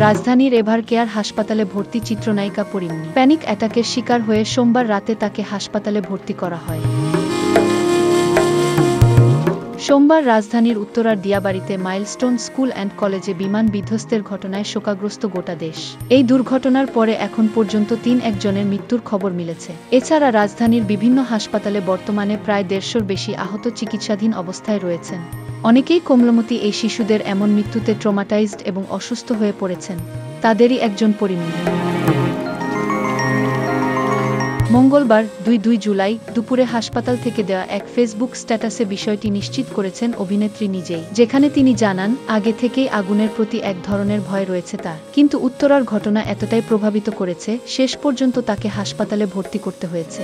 রাজধানীর এভারকেয়ার হাসপাতালে ভর্তি চিত্রনায়িকা পরিমণি। প্যানিক অ্যাটাকের শিকার হয়ে সোমবার রাতে তাকে হাসপাতালে ভর্তি করা হয়। সোমবার রাজধানীর উত্তরার দিয়াবাড়িতে মাইলস্টোন স্কুল অ্যান্ড কলেজে বিমান বিধ্বস্তের ঘটনায় শোকাগ্রস্ত গোটা দেশ। এই দুর্ঘটনার পরে এখন পর্যন্ত ৩ জনের মৃত্যুর খবর মিলেছে। এছাড়া রাজধানীর বিভিন্ন হাসপাতালে বর্তমানে প্রায় ১৫০-র বেশি আহত চিকিৎসাধীন অবস্থায় রয়েছেন। অনেকেই কোমলমতি এই শিশুদের এমন মৃত্যুতে ট্রমাটাইজড এবং অসুস্থ হয়ে পড়েছেন। তাদেরই একজন পরিমণি। মঙ্গলবার ২ জুলাই দুপুরে হাসপাতাল থেকে দেওয়া এক ফেসবুক স্ট্যাটাসে বিষয়টি নিশ্চিত করেছেন অভিনেত্রী নিজেই, যেখানে তিনি জানান আগে থেকেই আগুনের প্রতি এক ধরনের ভয় রয়েছে তার, কিন্তু উত্তরার ঘটনা এতটাই প্রভাবিত করেছে শেষ পর্যন্ত তাকে হাসপাতালে ভর্তি করতে হয়েছে।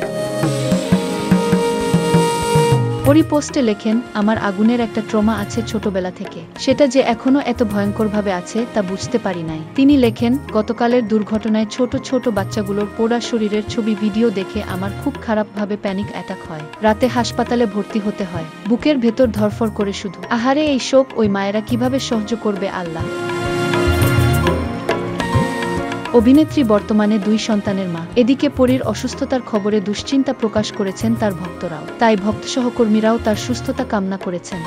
পরি পোস্টে লেখেন, আমার আগুনের একটা ট্রমা আছে ছোটবেলা থেকে, সেটা যে এখনো এত ভয়ঙ্করভাবে আছে তা বুঝতে পারি নাই। তিনি লেখেন, গতকালের দুর্ঘটনায় ছোট ছোট বাচ্চাগুলোর পোড়া শরীরের ছবি ভিডিও দেখে আমার খুব খারাপভাবে প্যানিক অ্যাটাক হয়। রাতে হাসপাতালে ভর্তি হতে হয়। বুকের ভেতর ধরফর করে শুধু। আহারে, এই শোক ওই মায়েরা কিভাবে সহ্য করবে আল্লাহ। অভিনেত্রী বর্তমানে 2 সন্তানের মা। এদিকে পরীর অসুস্থতার খবরে দুশ্চিন্তা প্রকাশ করেছেন তার ভক্তরাও। তাই ভক্ত সহকর্মীরাও তার সুস্থতা কামনা করেছেন।